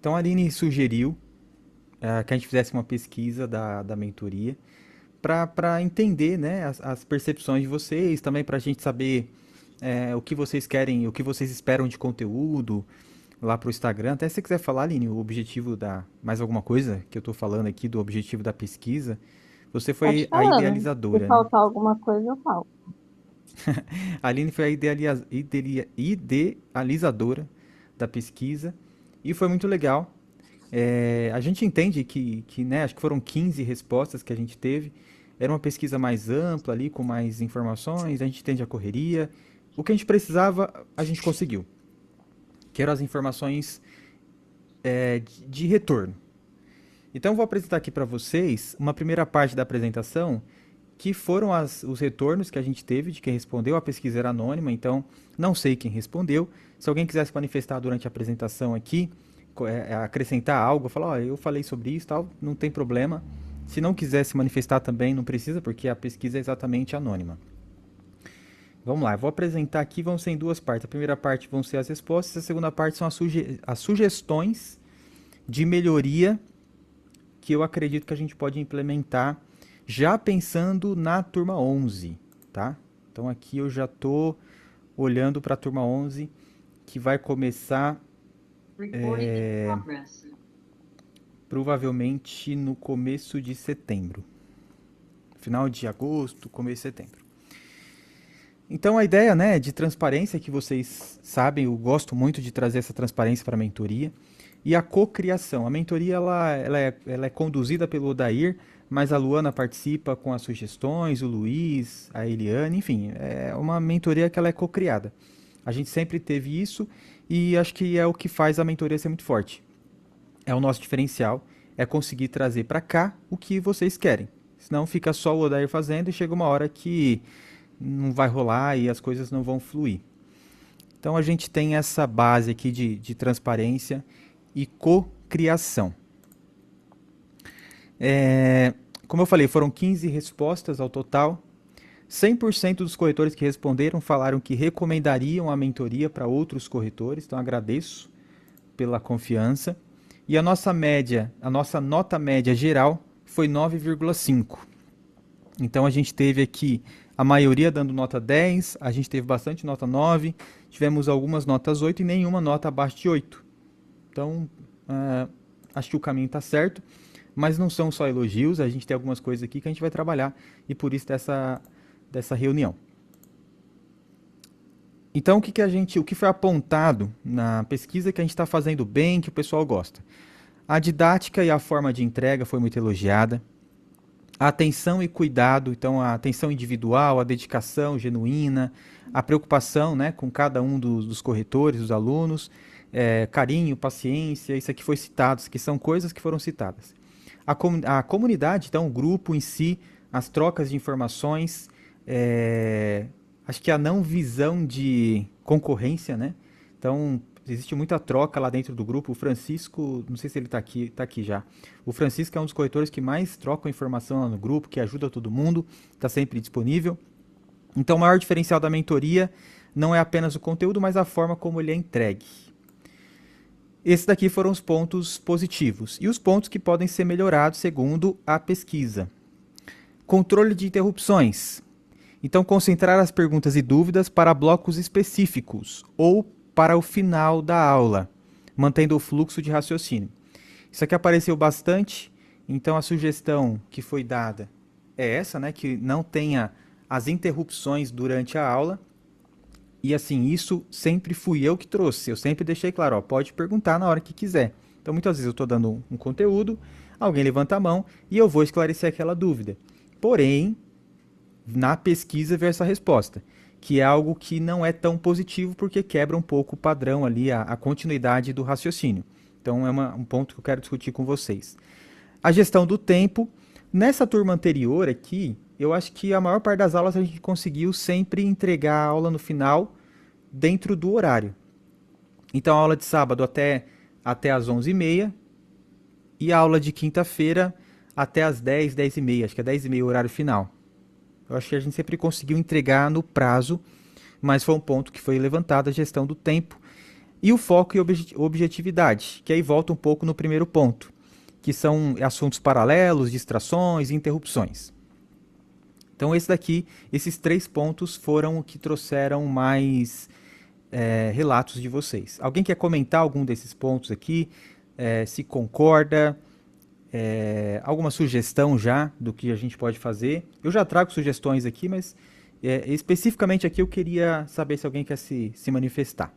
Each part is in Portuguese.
Então a Aline sugeriu que a gente fizesse uma pesquisa da mentoria para entender, né, as percepções de vocês, também para a gente saber o que vocês querem, o que vocês esperam de conteúdo lá para o Instagram. Até se você quiser falar, Aline, o objetivo da... Mais alguma coisa que eu estou falando aqui do objetivo da pesquisa. Você Pode foi a falando. Se idealizadora, né? faltar alguma coisa, eu falo. A Aline foi a idealizadora da pesquisa e foi muito legal. A gente entende que, né, acho que foram 15 respostas que a gente teve. Era uma pesquisa mais ampla ali, com mais informações, a gente entende a correria. O que a gente precisava, a gente conseguiu. Que eram as informações de retorno. Então eu vou apresentar aqui para vocês uma primeira parte da apresentação, que foram os retornos que a gente teve de quem respondeu. A pesquisa era anônima, então não sei quem respondeu. Se alguém quiser se manifestar durante a apresentação aqui, acrescentar algo, falar, ó, eu falei sobre isso, tal, não tem problema. Se não quiser se manifestar também, não precisa, porque a pesquisa é exatamente anônima. Vamos lá, eu vou apresentar aqui, vão ser em duas partes. A primeira parte vão ser as respostas, a segunda parte são as sugestões de melhoria que eu acredito que a gente pode implementar já pensando na turma 11, tá? Então aqui eu já estou olhando para a turma 11, que vai começar provavelmente no começo de setembro. Final de agosto, começo de setembro. Então a ideia, né, de transparência, que vocês sabem, eu gosto muito de trazer essa transparência para a mentoria. E a cocriação. A mentoria ela é conduzida pelo Odair, mas a Luana participa com as sugestões, o Luiz, a Eliane, enfim, é uma mentoria que ela é cocriada. A gente sempre teve isso e acho que é o que faz a mentoria ser muito forte. É o nosso diferencial, é conseguir trazer para cá o que vocês querem. Senão fica só o Odair fazendo e chega uma hora que não vai rolar e as coisas não vão fluir. Então a gente tem essa base aqui de transparência e cocriação. Como eu falei, foram 15 respostas ao total. 100% dos corretores que responderam falaram que recomendariam a mentoria para outros corretores, então agradeço pela confiança. E a nossa média, a nossa nota média geral foi 9,5. Então a gente teve aqui a maioria dando nota 10, a gente teve bastante nota 9, tivemos algumas notas 8 e nenhuma nota abaixo de 8. Então, acho que o caminho está certo, mas não são só elogios, a gente tem algumas coisas aqui que a gente vai trabalhar e por isso dessa reunião. Então, o que foi apontado na pesquisa que a gente está fazendo bem, que o pessoal gosta? A didática e a forma de entrega foi muito elogiada. A atenção e cuidado, então a atenção individual, a dedicação genuína, a preocupação, né, com cada um dos corretores, dos alunos, carinho, paciência, isso aqui foi citado, isso aqui são coisas que foram citadas. A comunidade, então o grupo em si, as trocas de informações, acho que a não visão de concorrência, né? Então, existe muita troca lá dentro do grupo. O Francisco, não sei se ele está aqui já. O Francisco é um dos corretores que mais troca informação lá no grupo, que ajuda todo mundo, está sempre disponível. Então, o maior diferencial da mentoria não é apenas o conteúdo, mas a forma como ele é entregue. Esses daqui foram os pontos positivos. E os pontos que podem ser melhorados segundo a pesquisa. Controle de interrupções. Então, concentrar as perguntas e dúvidas para blocos específicos ou para o final da aula, mantendo o fluxo de raciocínio. Isso aqui apareceu bastante, então a sugestão que foi dada é essa, né, que não tenha as interrupções durante a aula. E assim, isso sempre fui eu que trouxe. Eu sempre deixei claro, ó, pode perguntar na hora que quiser. Então, muitas vezes eu estou dando um conteúdo, alguém levanta a mão e eu vou esclarecer aquela dúvida. Porém, na pesquisa veio essa resposta, que é algo que não é tão positivo porque quebra um pouco o padrão ali, a continuidade do raciocínio. Então, é um ponto que eu quero discutir com vocês. A gestão do tempo. Nessa turma anterior aqui, eu acho que a maior parte das aulas a gente conseguiu sempre entregar a aula no final dentro do horário. Então, a aula de sábado até as 11h30 e a aula de quinta-feira até as 10, 10h30. Acho que é 10h30 o horário final. Eu acho que a gente sempre conseguiu entregar no prazo, mas foi um ponto que foi levantado, a gestão do tempo. E o foco e objetividade, que aí volta um pouco no primeiro ponto, que são assuntos paralelos, distrações e interrupções. Então esses 3 pontos foram o que trouxeram mais relatos de vocês. Alguém quer comentar algum desses pontos aqui? Se concorda? Alguma sugestão já do que a gente pode fazer? Eu já trago sugestões aqui, mas especificamente aqui eu queria saber se alguém quer se manifestar.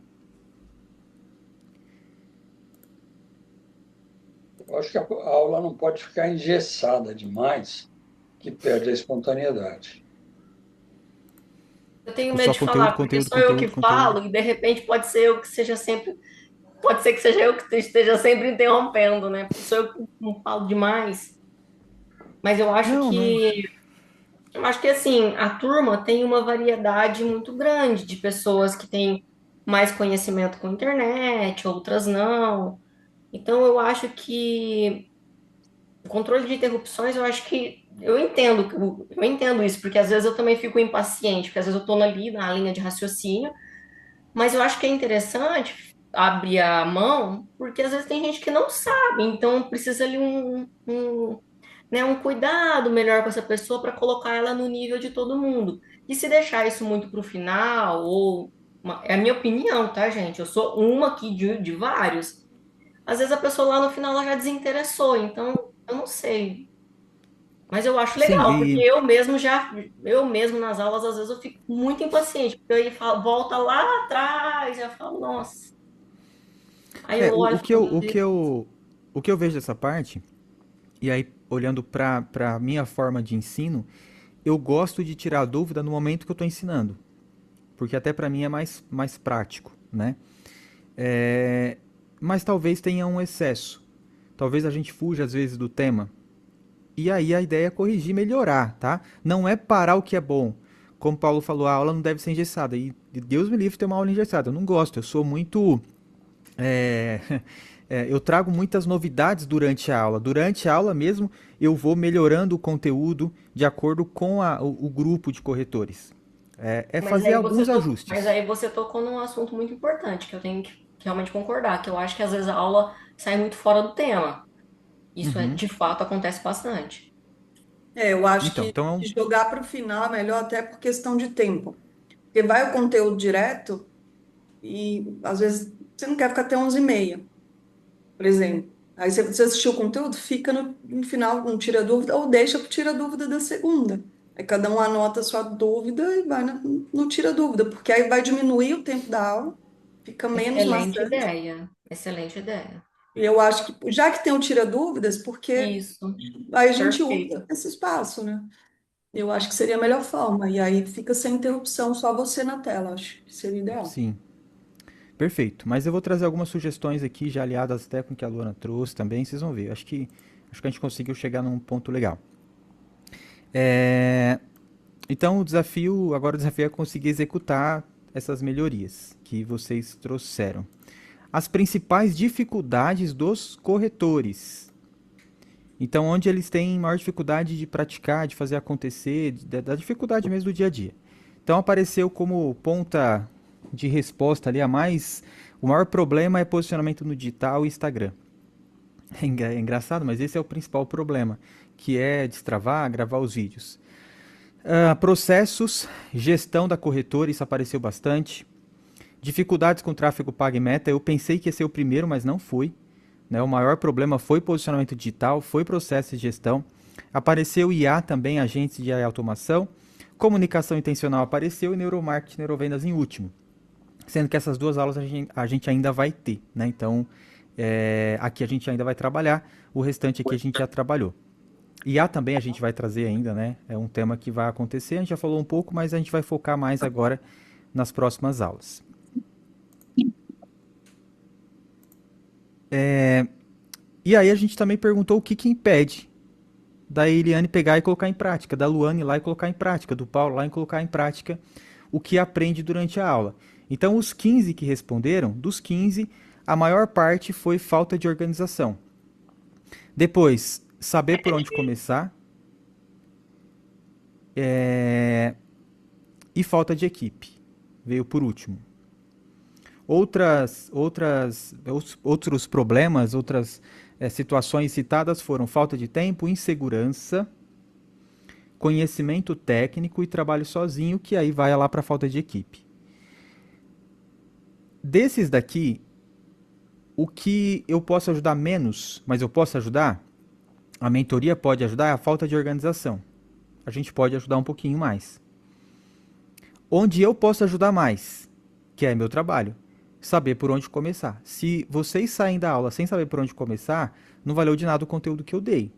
Eu acho que a aula não pode ficar engessada demais, que perde a espontaneidade. Eu tenho Tipo, medo só de conteúdo, falar, porque conteúdo, sou eu que conteúdo, conteúdo. falo e de repente pode ser eu que seja sempre, pode ser que seja eu que esteja sempre interrompendo, né? Porque sou eu que não falo demais. Mas Não, não. eu acho que assim, a turma tem uma variedade muito grande de pessoas que têm mais conhecimento com internet, outras não. Então eu acho que o controle de interrupções, eu acho que eu entendo isso, porque às vezes eu também fico impaciente, porque às vezes eu estou ali na linha de raciocínio. Mas eu acho que é interessante abrir a mão, porque às vezes tem gente que não sabe, então precisa ali né, um cuidado melhor com essa pessoa para colocar ela no nível de todo mundo. E se deixar isso muito para o final, é a minha opinião, tá, gente? Eu sou uma aqui de vários. Às vezes a pessoa lá no final ela já desinteressou, então eu não sei. Mas eu acho Sim, legal, porque eu mesmo nas aulas, às vezes eu fico muito impaciente, porque aí volta lá atrás, eu falo, nossa. Aí eu olho e o que falo, eu, meu Deus. o que eu vejo dessa parte, e aí olhando para minha forma de ensino, eu gosto de tirar a dúvida no momento que eu estou ensinando, porque até para mim é mais prático, né? É, mas talvez tenha um excesso. Talvez a gente fuja às vezes do tema. E aí a ideia é corrigir, melhorar, tá? Não é parar o que é bom. Como o Paulo falou, a aula não deve ser engessada. E Deus me livre ter uma aula engessada. Eu não gosto. Eu sou muito. é, eu trago muitas novidades durante a aula. Durante a aula mesmo, eu vou melhorando o conteúdo de acordo com o grupo de corretores. É fazer alguns Mas ajustes. aí você tocou num assunto muito importante, que eu tenho que realmente concordar, que eu acho que às vezes a aula sai muito fora do tema. Isso Uhum. de fato acontece bastante. Eu acho Então, que então jogar para o final é melhor até por questão de tempo. Porque vai o conteúdo direto e às vezes você não quer ficar até 11h30, por exemplo. Aí você assistiu o conteúdo, fica no final, não tira dúvida, ou deixa para tira dúvida da segunda. Aí cada um anota a sua dúvida e vai no tira dúvida, porque aí vai diminuir o tempo da aula, fica menos Excelente maçante. ideia. Excelente ideia. E eu acho que, já que tem o tira dúvidas, porque Isso. aí a gente Perfeito. usa esse espaço, né? Eu acho que seria a melhor forma. E aí fica sem interrupção, só você na tela. Acho que seria ideal. sim, perfeito. Mas eu vou trazer algumas sugestões aqui, já aliadas até com o que a Luana trouxe também. Vocês vão ver. Acho que a gente conseguiu chegar num ponto legal. É, Então agora o desafio é conseguir executar essas melhorias que vocês trouxeram. As principais dificuldades dos corretores. Então, onde eles têm maior dificuldade de praticar, de fazer acontecer, da dificuldade mesmo do dia a dia. Então, apareceu como ponta de resposta ali a mais. O maior problema é posicionamento no digital e Instagram. É engraçado, mas esse é o principal problema, que é destravar, gravar os vídeos. Processos, gestão da corretora, isso apareceu bastante. Dificuldades com tráfego pago e meta, eu pensei que ia ser o primeiro, mas não foi. Né? O maior problema foi posicionamento digital, foi processo de gestão. Apareceu IA também, agentes de automação. Comunicação intencional apareceu e neuromarketing, neurovendas em último. Sendo que essas duas aulas a gente ainda vai ter. Né? Então, aqui a gente ainda vai trabalhar, o restante aqui a gente já trabalhou. IA também a gente vai trazer ainda, né? É um tema que vai acontecer. A gente já falou um pouco, mas a gente vai focar mais agora nas próximas aulas. E aí a gente também perguntou o que, que impede da Eliane pegar e colocar em prática, da Luane ir lá e colocar em prática, do Paulo lá e colocar em prática o que aprende durante a aula. Então, os 15 que responderam, dos 15, a maior parte foi falta de organização. Depois, saber por onde começar e falta de equipe. Veio por último. Outros problemas, outras situações citadas foram falta de tempo, insegurança, conhecimento técnico e trabalho sozinho, que aí vai lá para falta de equipe. Desses daqui, o que eu posso ajudar menos, mas eu posso ajudar, a mentoria pode ajudar, é a falta de organização. A gente pode ajudar um pouquinho mais. Onde eu posso ajudar mais, que é meu trabalho, saber por onde começar. Se vocês saem da aula sem saber por onde começar, não valeu de nada o conteúdo que eu dei.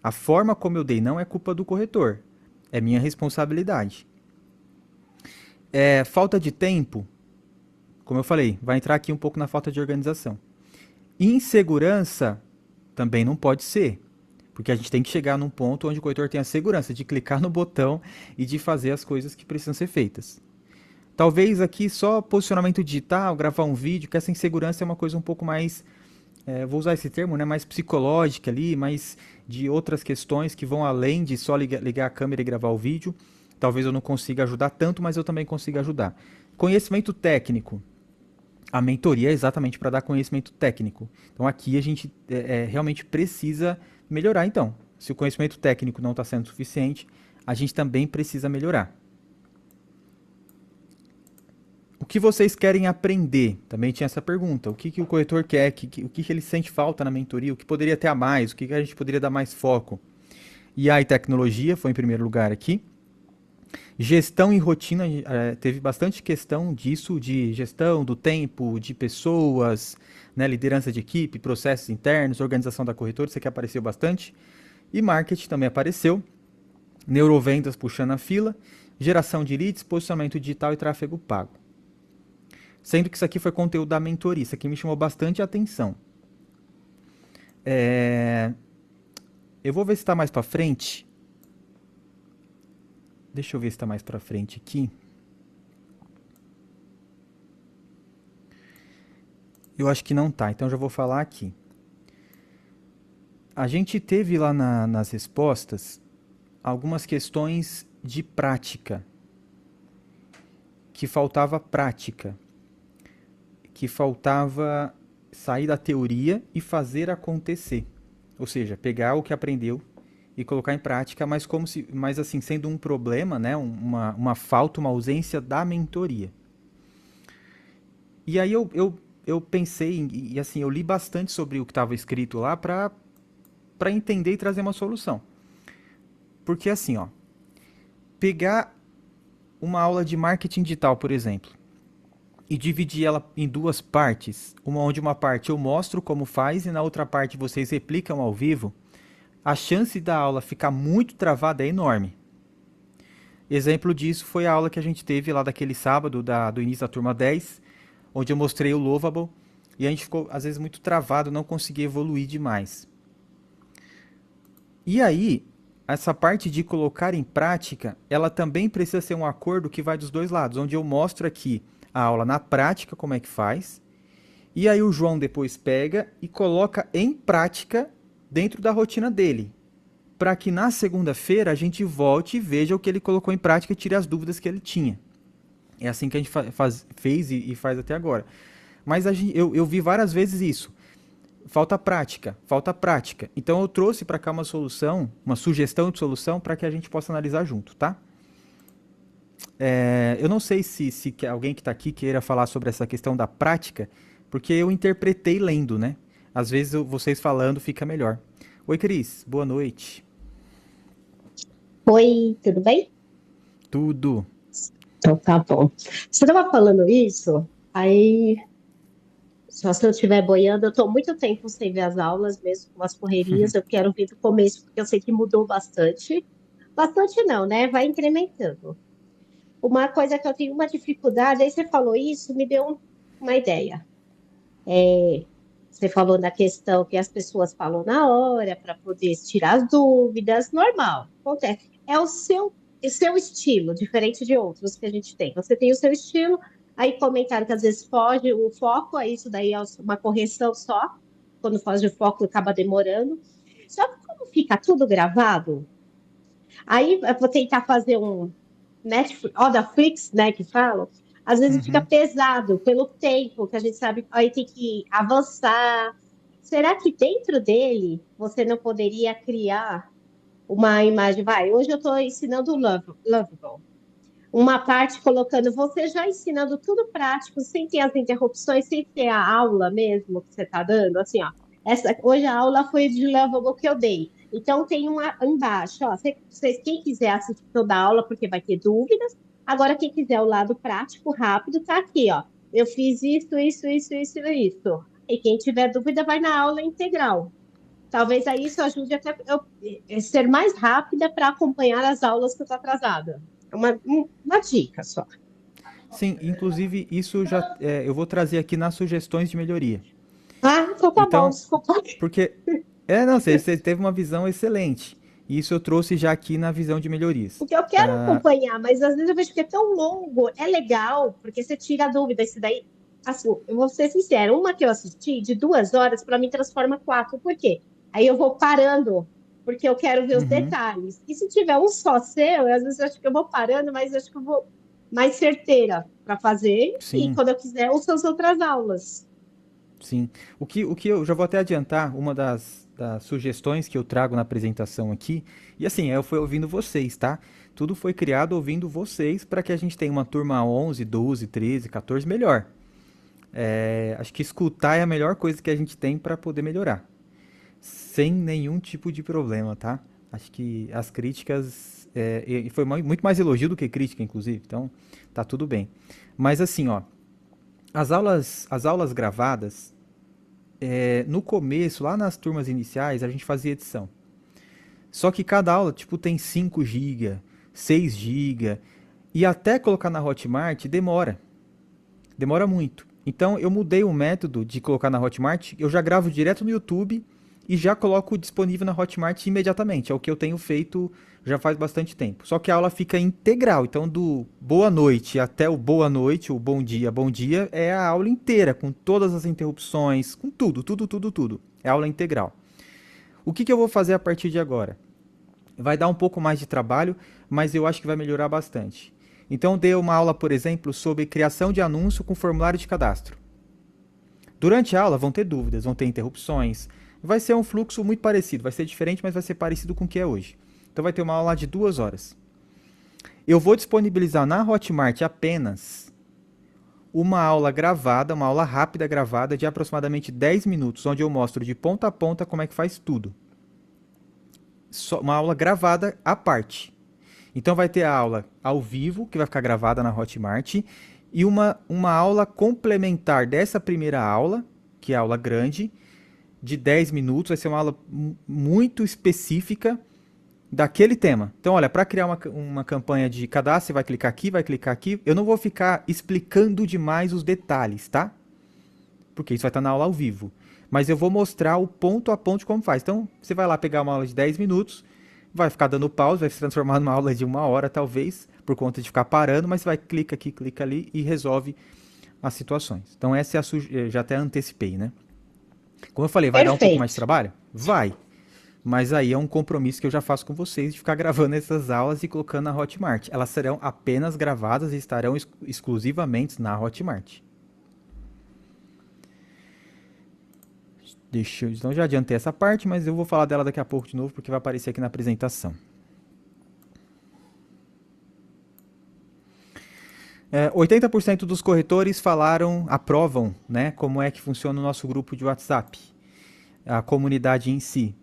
A forma como eu dei não é culpa do corretor, é minha responsabilidade. Falta de tempo, como eu falei, vai entrar aqui um pouco na falta de organização. Insegurança também não pode ser, porque a gente tem que chegar num ponto onde o corretor tem a segurança de clicar no botão e de fazer as coisas que precisam ser feitas. Talvez aqui só posicionamento digital, gravar um vídeo, que essa insegurança é uma coisa um pouco mais, vou usar esse termo, né, mais psicológica ali, mais de outras questões que vão além de só ligar a câmera e gravar o vídeo. Talvez eu não consiga ajudar tanto, mas eu também consiga ajudar. Conhecimento técnico. A mentoria é exatamente para dar conhecimento técnico. Então aqui a gente realmente precisa melhorar. Então, se o conhecimento técnico não está sendo suficiente, a gente também precisa melhorar. O que vocês querem aprender? Também tinha essa pergunta. O que o corretor quer? O que ele sente falta na mentoria? O que poderia ter a mais? O que a gente poderia dar mais foco? IA e tecnologia foi em primeiro lugar aqui. Gestão e rotina, teve bastante questão disso, de gestão do tempo, de pessoas, né, liderança de equipe, processos internos, organização da corretora, isso aqui apareceu bastante. E marketing também apareceu. Neurovendas puxando a fila. Geração de leads, posicionamento digital e tráfego pago. Sendo que isso aqui foi conteúdo da mentoria, isso aqui me chamou bastante atenção. Eu vou ver se está mais para frente. Deixa eu ver se está mais para frente aqui. Eu acho que não tá, então já vou falar aqui. A gente teve lá nas respostas algumas questões de prática. Que faltava prática. Que faltava sair da teoria e fazer acontecer. Ou seja, pegar o que aprendeu e colocar em prática, mas assim, sendo um problema, né, uma falta, uma ausência da mentoria. E aí eu pensei, e assim, eu li bastante sobre o que estava escrito lá para entender e trazer uma solução. Porque assim, ó, pegar uma aula de marketing digital, por exemplo, e dividir ela em duas partes, onde uma parte eu mostro como faz e na outra parte vocês replicam ao vivo, a chance da aula ficar muito travada é enorme. Exemplo disso foi a aula que a gente teve lá daquele sábado, do início da turma 10, onde eu mostrei o Lovable, e a gente ficou, às vezes, muito travado, não conseguia evoluir demais. E aí, essa parte de colocar em prática, ela também precisa ser um acordo que vai dos dois lados, onde eu mostro aqui a aula na prática, como é que faz, e aí o João depois pega e coloca em prática dentro da rotina dele, para que na segunda-feira a gente volte e veja o que ele colocou em prática e tire as dúvidas que ele tinha. É assim que a gente fez e faz até agora. Mas eu vi várias vezes isso. Falta prática. Então eu trouxe para cá uma solução, uma sugestão de solução para que a gente possa analisar junto, tá? Eu não sei se alguém que está aqui queira falar sobre essa questão da prática, porque eu interpretei lendo, né? Às vezes vocês falando fica melhor. Oi, Cris. Boa noite. Oi, tudo bem? Tudo. Então tá bom. Você estava falando isso, aí, só se eu estiver boiando, eu estou muito tempo sem ver as aulas, mesmo com as correrias, eu quero vir do começo, porque eu sei que mudou bastante. Bastante não, né? Vai incrementando. Uma coisa que eu tenho uma dificuldade, aí você falou isso, me deu uma ideia. Você falou na questão que as pessoas falam na hora para poder tirar as dúvidas, normal, acontece. É o seu estilo, diferente de outros que a gente tem. Você tem o seu estilo, aí comentário que às vezes foge o foco, aí isso daí é uma correção só, quando foge o foco acaba demorando. Só que como fica tudo gravado, aí eu vou tentar fazer um Netflix, Flix, né, que falam, às vezes fica Uhum. pesado pelo tempo, que a gente sabe, aí tem que avançar. Será que dentro dele você não poderia criar uma imagem? Vai, hoje eu estou ensinando o Lovable. Uma parte colocando você já ensinando tudo prático, sem ter as interrupções, sem ter a aula mesmo que você está dando, assim, ó. Hoje a aula foi de Lovable que eu dei. Então tem uma embaixo, ó. Quem quiser assistir toda a aula, porque vai ter dúvidas. Agora, quem quiser o lado prático, rápido, tá aqui, ó. Eu fiz isso. E quem tiver dúvida, vai na aula integral. Talvez aí isso ajude até eu ser mais rápida para acompanhar as aulas que eu estou atrasada. É uma dica só. Sim, inclusive isso eu vou trazer aqui nas sugestões de melhoria. Ah, então tá bom, Então, desculpa. porque, não, você teve uma visão excelente. E isso eu trouxe já aqui na visão de melhorias. Porque eu quero acompanhar, mas às vezes eu vejo que é tão longo. É legal, porque você tira a dúvida. Isso daí, assim, eu vou ser sincera, uma que eu assisti de 2 horas, para mim transforma 4. Por quê? Aí eu vou parando, porque eu quero ver os Uhum, detalhes. E se tiver um só seu, às vezes eu acho que eu vou parando, mas eu acho que eu vou mais certeira para fazer. E sim, quando eu quiser, ouço as outras aulas. sim. O que eu já vou até adiantar, uma das sugestões que eu trago na apresentação aqui, e assim, eu fui ouvindo vocês, tá? Tudo foi criado ouvindo vocês para que a gente tenha uma turma 11, 12, 13, 14 melhor. Acho que escutar é a melhor coisa que a gente tem para poder melhorar, sem nenhum tipo de problema, tá? Acho que as críticas e foi muito mais elogio do que crítica, inclusive. Então, tá tudo bem. Mas assim, ó, as aulas gravadas, no começo, lá nas turmas iniciais, a gente fazia edição. Só que cada aula, tipo, tem 5 GB, 6 GB, e até colocar na Hotmart demora. Demora muito. Então eu mudei o método de colocar na Hotmart, eu já gravo direto no YouTube e já coloco disponível na Hotmart imediatamente. É o que eu tenho feito já faz bastante tempo. Só que a aula fica integral, então do boa noite até o boa noite, o bom dia, é a aula inteira, com todas as interrupções, com tudo, tudo, tudo, tudo. É aula integral. O que eu vou fazer a partir de agora? Vai dar um pouco mais de trabalho, mas eu acho que vai melhorar bastante. Então, dei uma aula, por exemplo, sobre criação de anúncio com formulário de cadastro. Durante a aula vão ter dúvidas, vão ter interrupções. Vai ser um fluxo muito parecido, vai ser diferente, mas vai ser parecido com o que é hoje. Então, vai ter uma aula de 2 horas. Eu vou disponibilizar na Hotmart apenas uma aula gravada, uma aula rápida gravada de aproximadamente 10 minutos, onde eu mostro de ponta a ponta como é que faz tudo. Uma aula gravada à parte. Então vai ter a aula ao vivo, que vai ficar gravada na Hotmart, e uma aula complementar dessa primeira aula, que é a aula grande, de 10 minutos, vai ser uma aula muito específica daquele tema. Então, olha, para criar uma campanha de cadastro, você vai clicar aqui, vai clicar aqui. Eu não vou ficar explicando demais os detalhes, tá? Porque isso vai estar na aula ao vivo. Mas eu vou mostrar o ponto a ponto de como faz. Então, você vai lá pegar uma aula de 10 minutos, vai ficar dando pause, vai se transformar numa aula de 1 hora, talvez, por conta de ficar parando, mas você vai clica aqui, clica ali e resolve as situações. Então, essa é já até antecipei, né? Como eu falei, vai dar um pouco mais de Perfeito. trabalho? Vai. Mas aí é um compromisso que eu já faço com vocês de ficar gravando essas aulas e colocando na Hotmart. Elas serão apenas gravadas e estarão exclusivamente na Hotmart. Então já adiantei essa parte, mas eu vou falar dela daqui a pouco de novo porque vai aparecer aqui na apresentação. 80% dos corretores aprovam, né, como é que funciona o nosso grupo de WhatsApp, a comunidade em si.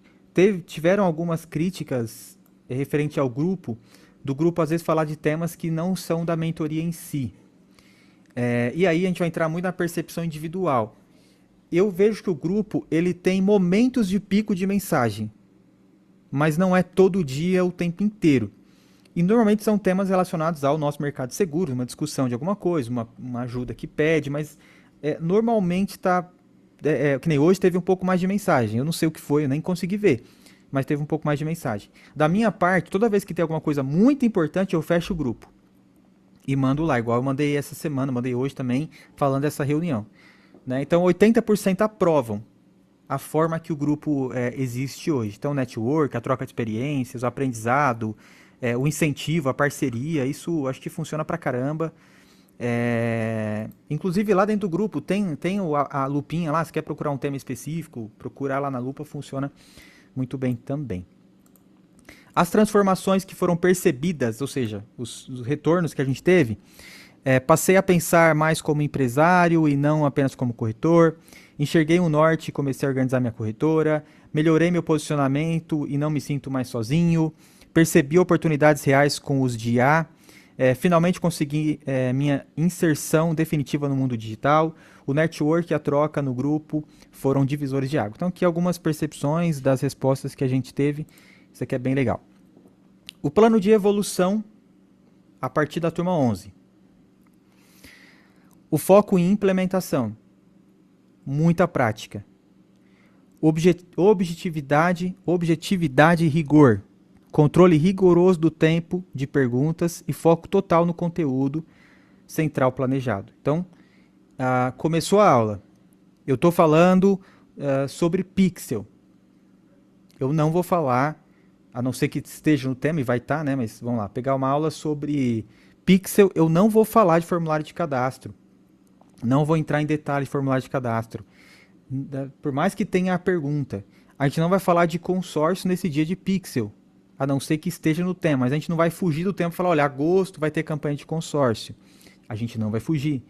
Tiveram algumas críticas referente ao grupo, do grupo às vezes falar de temas que não são da mentoria em si. E aí a gente vai entrar muito na percepção individual. Eu vejo que o grupo ele tem momentos de pico de mensagem, mas não é todo dia o tempo inteiro. E normalmente são temas relacionados ao nosso mercado de seguros, uma discussão de alguma coisa, uma ajuda que pede, mas normalmente está... que nem hoje teve um pouco mais de mensagem. Eu não sei o que foi, eu nem consegui ver, mas teve um pouco mais de mensagem. Da minha parte, toda vez que tem alguma coisa muito importante, eu fecho o grupo e mando lá, igual eu mandei essa semana, mandei hoje também, falando dessa reunião. Né? Então, 80% aprovam a forma que o grupo existe hoje. Então, o network, a troca de experiências, o aprendizado, o incentivo, a parceria, isso acho que funciona pra caramba. Inclusive lá dentro do grupo tem a lupinha lá, se quer procurar um tema específico, procurar lá na lupa, funciona muito bem também. As transformações que foram percebidas, ou seja, os retornos que a gente teve, passei a pensar mais como empresário e não apenas como corretor. Enxerguei um norte e comecei a organizar minha corretora. Melhorei meu posicionamento e não me sinto mais sozinho. Percebi oportunidades reais com os de IA. Finalmente consegui minha inserção definitiva no mundo digital. O network e a troca no grupo foram divisores de água. Então aqui algumas percepções das respostas que a gente teve. Isso aqui é bem legal. O plano de evolução a partir da turma 11. O foco em implementação. Muita prática. Objetividade e rigor. Controle rigoroso do tempo de perguntas e foco total no conteúdo central planejado. Então, começou a aula. Eu estou falando sobre pixel. Eu não vou falar, a não ser que esteja no tema, e vai estar, né? Mas vamos lá, pegar uma aula sobre pixel, eu não vou falar de formulário de cadastro. Não vou entrar em detalhe de formulário de cadastro. Por mais que tenha a pergunta, a gente não vai falar de consórcio nesse dia de pixel, a não ser que esteja no tema. Mas a gente não vai fugir do tema e falar, olha, agosto vai ter campanha de consórcio. A gente não vai fugir.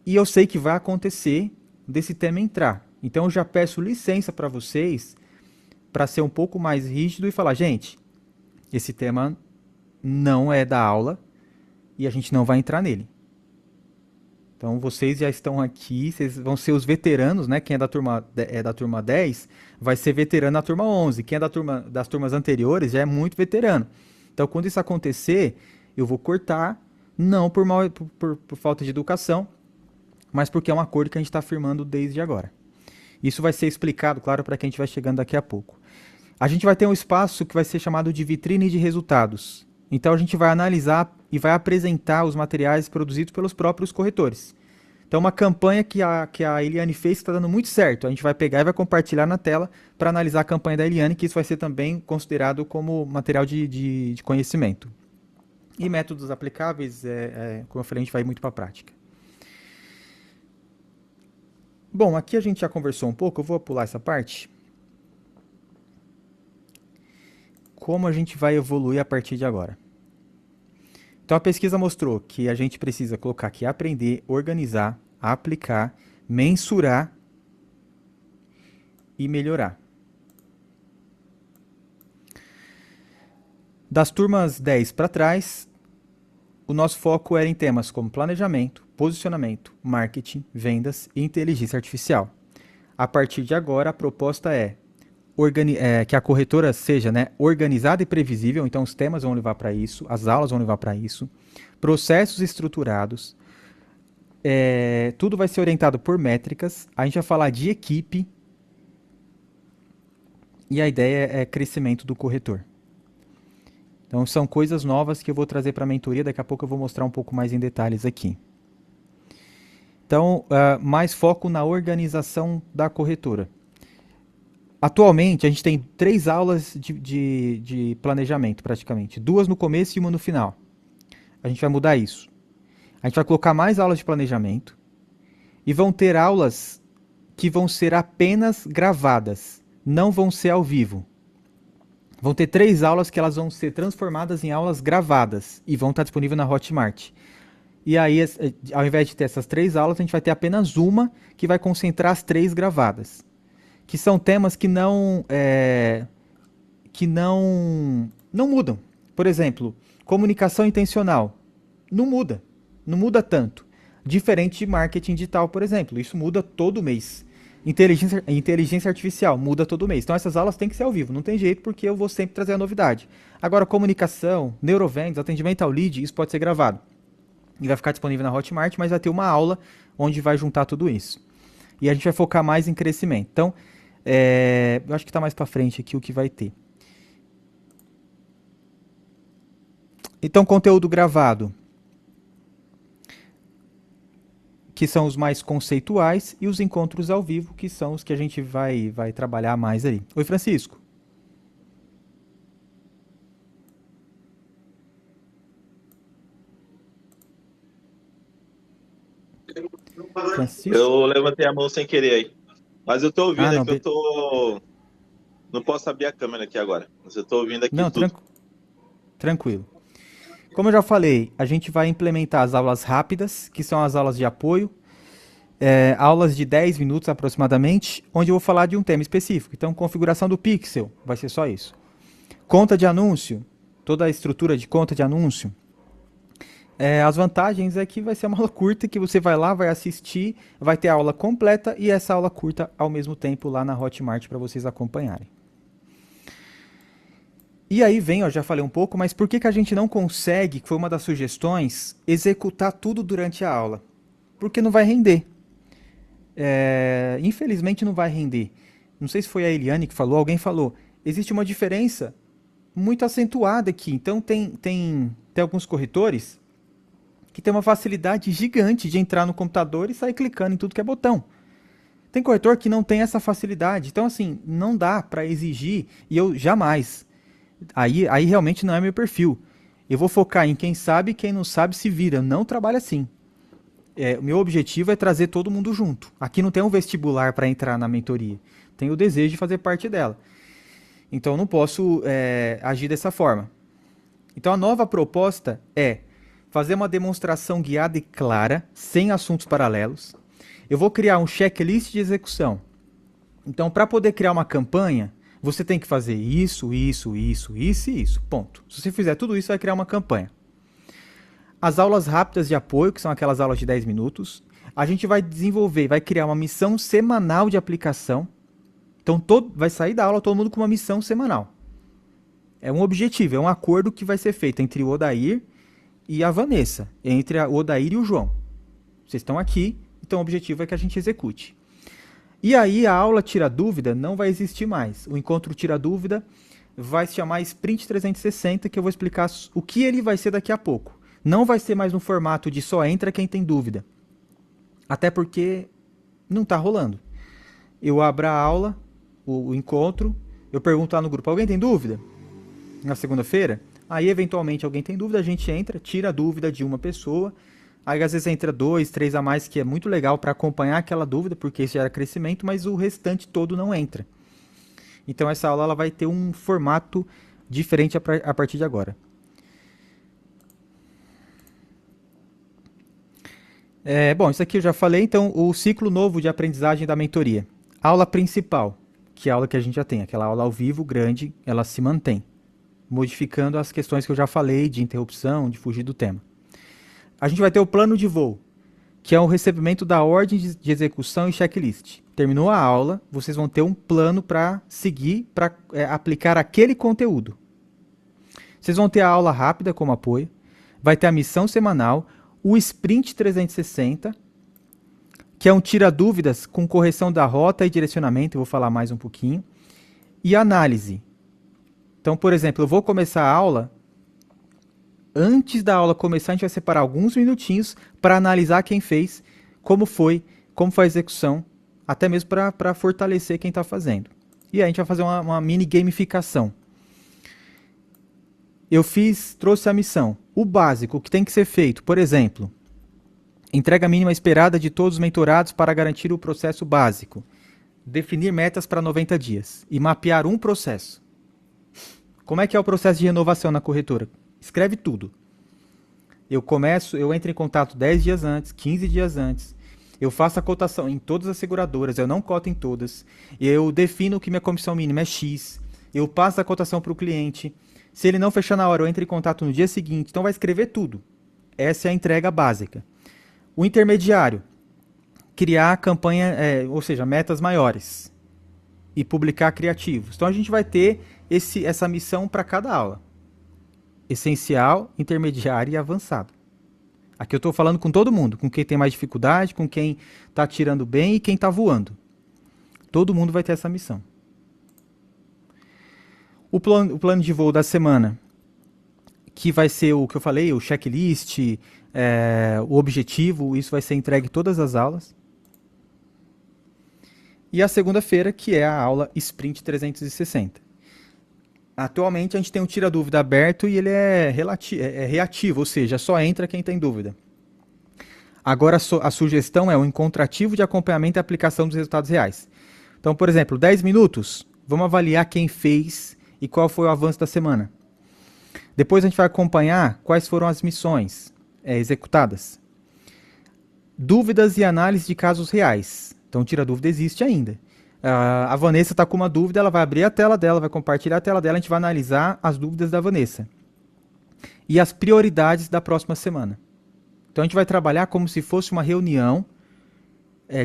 E eu sei que vai acontecer desse tema entrar. Então eu já peço licença para vocês para ser um pouco mais rígido e falar, gente, esse tema não é da aula e a gente não vai entrar nele. Então vocês já estão aqui, vocês vão ser os veteranos, né? Quem é da turma 10 vai ser veterano na turma 11. Quem é das turmas anteriores já é muito veterano. Então quando isso acontecer, eu vou cortar, não por falta de educação, mas porque é um acordo que a gente está firmando desde agora. Isso vai ser explicado, claro, para quem estiver chegando daqui a pouco. A gente vai ter um espaço que vai ser chamado de vitrine de resultados. Então a gente vai analisar e vai apresentar os materiais produzidos pelos próprios corretores. Então uma campanha que a Eliane fez está dando muito certo. A gente vai pegar e vai compartilhar na tela para analisar a campanha da Eliane, que isso vai ser também considerado como material de conhecimento. E métodos aplicáveis, como eu falei, a gente vai muito para a prática. Bom, aqui a gente já conversou um pouco, eu vou pular essa parte. Como a gente vai evoluir a partir de agora? Então a pesquisa mostrou que a gente precisa colocar aqui aprender, organizar, aplicar, mensurar e melhorar. Das turmas 10 para trás, o nosso foco era em temas como planejamento, posicionamento, marketing, vendas e inteligência artificial. A partir de agora, a proposta é que a corretora seja, né, organizada e previsível, então os temas vão levar para isso, as aulas vão levar para isso, processos estruturados, tudo vai ser orientado por métricas, a gente vai falar de equipe e a ideia é crescimento do corretor. Então são coisas novas que eu vou trazer para a mentoria, daqui a pouco eu vou mostrar um pouco mais em detalhes aqui. Então, mais foco na organização da corretora. Atualmente, a gente tem 3 aulas de planejamento, praticamente. 2 no começo e 1 no final. A gente vai mudar isso. A gente vai colocar mais aulas de planejamento. E vão ter aulas que vão ser apenas gravadas. Não vão ser ao vivo. Vão ter 3 aulas que elas vão ser transformadas em aulas gravadas. E vão estar disponíveis na Hotmart. E aí, ao invés de ter essas 3 aulas, a gente vai ter apenas uma que vai concentrar as 3 gravadas. Que são temas que não mudam. Por exemplo, comunicação intencional. Não muda tanto. Diferente de marketing digital, por exemplo. Isso muda todo mês. Inteligência artificial muda todo mês. Então essas aulas têm que ser ao vivo. Não tem jeito porque eu vou sempre trazer a novidade. Agora, comunicação, neurovendas, atendimento ao lead, isso pode ser gravado. E vai ficar disponível na Hotmart, mas vai ter uma aula onde vai juntar tudo isso. E a gente vai focar mais em crescimento. Então, eu acho que está mais para frente aqui o que vai ter. Então, conteúdo gravado, que são os mais conceituais, e os encontros ao vivo, que são os que a gente vai trabalhar mais ali. Oi, Francisco. Francisco? Eu levantei a mão sem querer aí. Mas eu tô ouvindo, Ah, é não, que eu tô. Não posso abrir a câmera aqui agora. Mas eu tô ouvindo aqui não, tudo. tranquilo. Como eu já falei, a gente vai implementar as aulas rápidas, que são as aulas de apoio, aulas de 10 minutos aproximadamente, onde eu vou falar de um tema específico. Então, configuração do pixel, vai ser só isso. Conta de anúncio, toda a estrutura de conta de anúncio. As vantagens é que vai ser uma aula curta, que você vai lá, vai assistir, vai ter a aula completa e essa aula curta ao mesmo tempo lá na Hotmart para vocês acompanharem. E aí vem, ó, já falei um pouco, mas por que que a gente não consegue, que foi uma das sugestões, executar tudo durante a aula? Porque não vai render. Infelizmente não vai render. Não sei se foi a Eliane que falou, alguém falou. Existe uma diferença muito acentuada aqui. Então tem alguns corretores que tem uma facilidade gigante de entrar no computador e sair clicando em tudo que é botão. Tem corretor que não tem essa facilidade. Então, assim, não dá para exigir, e eu jamais. Aí realmente não é meu perfil. Eu vou focar em quem sabe, quem não sabe se vira. Eu não trabalho assim. O meu objetivo é trazer todo mundo junto. Aqui não tem um vestibular para entrar na mentoria. Tenho o desejo de fazer parte dela. Então eu não posso agir dessa forma. Então a nova proposta é fazer uma demonstração guiada e clara, sem assuntos paralelos. Eu vou criar um checklist de execução. Então, para poder criar uma campanha, você tem que fazer isso, isso, isso, isso e isso. Ponto. Se você fizer tudo isso, vai criar uma campanha. As aulas rápidas de apoio, que são aquelas aulas de 10 minutos, a gente vai desenvolver, vai criar uma missão semanal de aplicação. Então, vai sair da aula todo mundo com uma missão semanal. É um objetivo, é um acordo que vai ser feito entre o Odair e a Vanessa, entre o Odair e o João. Vocês estão aqui, então o objetivo é que a gente execute. E aí a aula tira dúvida não vai existir mais. O encontro tira dúvida vai se chamar Sprint 360, que eu vou explicar o que ele vai ser daqui a pouco. Não vai ser mais no formato de só entra quem tem dúvida. Até porque não está rolando. Eu abro a aula, o encontro, eu pergunto lá no grupo, alguém tem dúvida? Na segunda-feira? Aí, eventualmente, alguém tem dúvida, a gente entra, tira a dúvida de uma pessoa. Aí, às vezes, entra 2, 3 a mais, que é muito legal para acompanhar aquela dúvida, porque isso gera crescimento, mas o restante todo não entra. Então, essa aula ela vai ter um formato diferente a partir de agora. Bom, isso aqui eu já falei. Então, o ciclo novo de aprendizagem da mentoria. Aula principal, que é a aula que a gente já tem, aquela aula ao vivo, grande, ela se mantém, modificando as questões que eu já falei, de interrupção, de fugir do tema. A gente vai ter o plano de voo, que é o recebimento da ordem de execução e checklist. Terminou a aula, vocês vão ter um plano para seguir, para aplicar aquele conteúdo. Vocês vão ter a aula rápida como apoio, vai ter a missão semanal, o Sprint 360, que é um tira-dúvidas com correção da rota e direcionamento, eu vou falar mais um pouquinho, e análise. Então, por exemplo, eu vou começar a aula. Antes da aula começar, a gente vai separar alguns minutinhos para analisar quem fez, como foi a execução, até mesmo para fortalecer quem está fazendo. E aí a gente vai fazer uma mini gamificação. Trouxe a missão. O básico, o que tem que ser feito, por exemplo, entrega mínima esperada de todos os mentorados para garantir o processo básico. Definir metas para 90 dias e mapear um processo. Como é que é o processo de renovação na corretora? Escreve tudo. Eu entro em contato 10 dias antes, 15 dias antes. Eu faço a cotação em todas as seguradoras, eu não coto em todas. Eu defino que minha comissão mínima é X. Eu passo a cotação para o cliente. Se ele não fechar na hora, eu entro em contato no dia seguinte. Então vai escrever tudo. Essa é a entrega básica. O intermediário. Criar a campanha, ou seja, metas maiores. E publicar criativos. Então a gente vai ter essa missão para cada aula. Essencial, intermediário e avançado. Aqui eu estou falando com todo mundo, com quem tem mais dificuldade, com quem está tirando bem e quem está voando. Todo mundo vai ter essa missão. O plano de voo da semana, que vai ser o que eu falei, o checklist, o objetivo, isso vai ser entregue em todas as aulas. E a segunda-feira, que é a aula Sprint 360. Atualmente a gente tem um tira-dúvida aberto e ele é reativo, ou seja, só entra quem tem dúvida. Agora a sugestão é um encontro ativo de acompanhamento e aplicação dos resultados reais. Então, por exemplo, 10 minutos, vamos avaliar quem fez e qual foi o avanço da semana. Depois a gente vai acompanhar quais foram as missões executadas. Dúvidas e análise de casos reais. Então, tira dúvida existe ainda. A Vanessa está com uma dúvida, ela vai abrir a tela dela, vai compartilhar a tela dela, a gente vai analisar as dúvidas da Vanessa. E as prioridades da próxima semana. Então, a gente vai trabalhar como se fosse uma reunião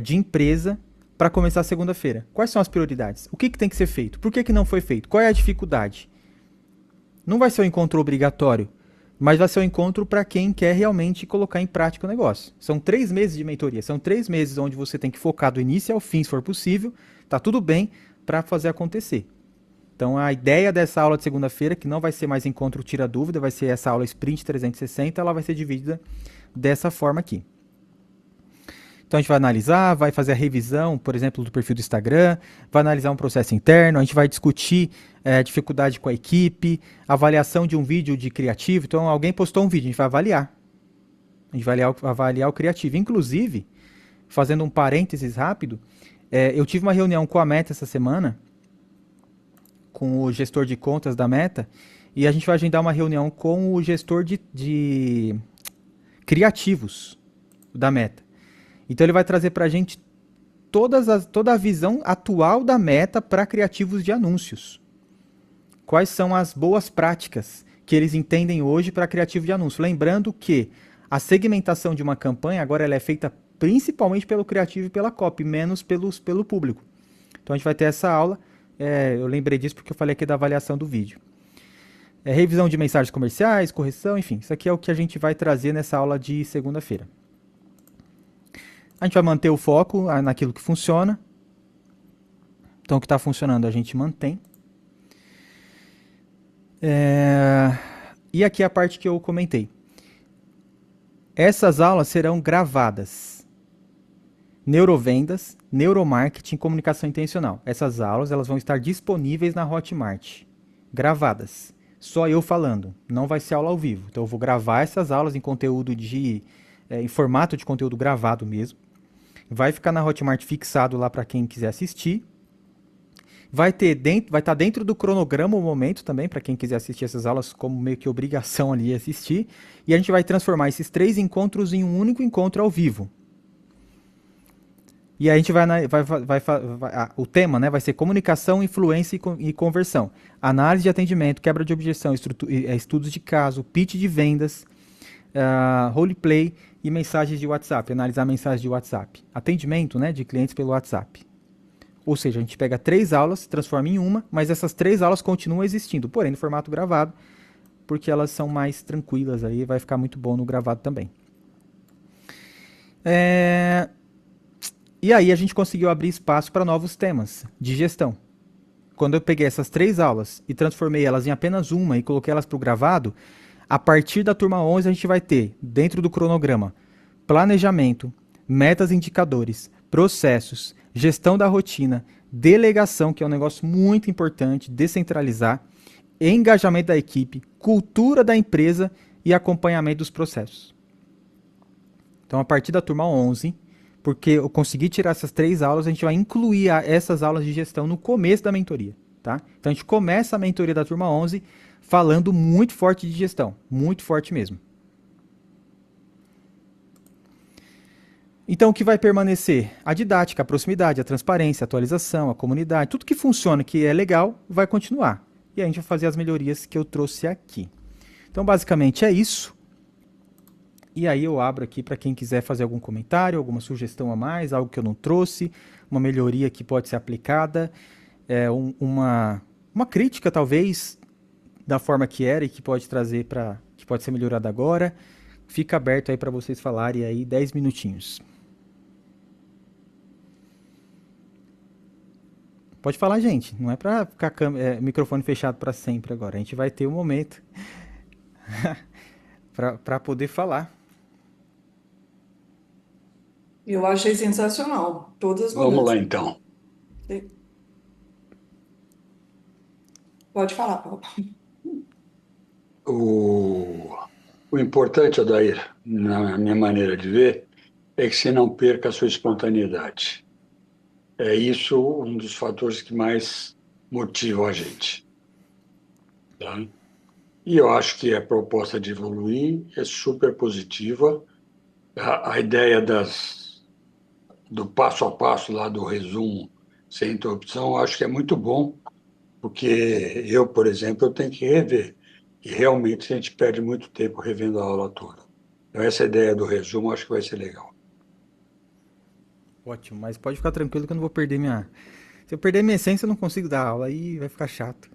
de empresa para começar segunda-feira. Quais são as prioridades? O que tem que ser feito? Por que não foi feito? Qual é a dificuldade? Não vai ser um encontro obrigatório, mas vai ser um encontro para quem quer realmente colocar em prática o negócio. São 3 meses de mentoria, são 3 meses onde você tem que focar do início ao fim, se for possível, tá tudo bem para fazer acontecer. Então a ideia dessa aula de segunda-feira, que não vai ser mais encontro tira dúvida, vai ser essa aula Sprint 360, ela vai ser dividida dessa forma aqui. Então a gente vai analisar, vai fazer a revisão, por exemplo, do perfil do Instagram, vai analisar um processo interno, a gente vai discutir dificuldade com a equipe, avaliação de um vídeo de criativo. Então alguém postou um vídeo, a gente vai avaliar. A gente vai avaliar o criativo. Inclusive, fazendo um parênteses rápido, eu tive uma reunião com a Meta essa semana, com o gestor de contas da Meta, e a gente vai agendar uma reunião com o gestor de criativos da Meta. Então ele vai trazer para a gente toda a visão atual da Meta para criativos de anúncios. Quais são as boas práticas que eles entendem hoje para criativo de anúncio? Lembrando que a segmentação de uma campanha agora ela é feita principalmente pelo criativo e pela copy, menos pelo público. Então a gente vai ter essa aula, eu lembrei disso porque eu falei aqui da avaliação do vídeo. Revisão de mensagens comerciais, correção, enfim, isso aqui é o que a gente vai trazer nessa aula de segunda-feira. A gente vai manter o foco naquilo que funciona. Então, o que está funcionando a gente mantém. E aqui a parte que eu comentei. Essas aulas serão gravadas. Neurovendas, neuromarketing, comunicação intencional. Essas aulas elas vão estar disponíveis na Hotmart. Gravadas. Só eu falando. Não vai ser aula ao vivo. Então, eu vou gravar essas aulas em conteúdo em formato de conteúdo gravado mesmo. Vai ficar na Hotmart fixado lá para quem quiser assistir. Vai estar dentro do cronograma o momento também, para quem quiser assistir essas aulas, como meio que obrigação ali assistir. E a gente vai transformar esses 3 encontros em um único encontro ao vivo. E aí a gente o tema, né, vai ser comunicação, influência e conversão. Análise de atendimento, quebra de objeção, estudos de caso, pitch de vendas, roleplay e mensagens de WhatsApp, analisar mensagens de WhatsApp. Atendimento, né, de clientes pelo WhatsApp. Ou seja, a gente pega 3 aulas, transforma em uma, mas essas 3 aulas continuam existindo, porém no formato gravado, porque elas são mais tranquilas, aí vai ficar muito bom no gravado também. E aí a gente conseguiu abrir espaço para novos temas de gestão. Quando eu peguei essas 3 aulas e transformei elas em apenas uma e coloquei elas para o gravado, a partir da turma 11 a gente vai ter, dentro do cronograma, planejamento, metas e indicadores, processos, gestão da rotina, delegação, que é um negócio muito importante, descentralizar, engajamento da equipe, cultura da empresa e acompanhamento dos processos. Então, a partir da turma 11, porque eu consegui tirar essas 3 aulas, a gente vai incluir essas aulas de gestão no começo da mentoria. Tá? Então, a gente começa a mentoria da turma 11 falando muito forte de gestão, muito forte mesmo. Então, o que vai permanecer? A didática, a proximidade, a transparência, a atualização, a comunidade, tudo que funciona, que é legal, vai continuar. E a gente vai fazer as melhorias que eu trouxe aqui. Então, basicamente é isso. E aí eu abro aqui para quem quiser fazer algum comentário, alguma sugestão a mais, algo que eu não trouxe, uma melhoria que pode ser aplicada, uma crítica talvez da forma que era e que pode trazer que pode ser melhorada agora. Fica aberto aí para vocês falarem aí 10 minutinhos. Pode falar, gente. Não é para ficar microfone fechado para sempre agora. A gente vai ter um momento para poder falar. Eu achei sensacional. Todas Vamos lá, então. Pode falar, Paulo. O importante, Adair, na minha maneira de ver, é que você não perca a sua espontaneidade. É isso um dos fatores que mais motivam a gente, tá? E eu acho que a proposta de evoluir é super positiva. A ideia do passo a passo lá do resumo sem interrupção, eu acho que é muito bom, porque eu, por exemplo, eu tenho que rever. E realmente a gente perde muito tempo revendo a aula toda. Então, essa ideia do resumo eu acho que vai ser legal. Ótimo, mas pode ficar tranquilo que eu não vou perder minha. Se eu perder minha essência, eu não consigo dar aula, aí vai ficar chato.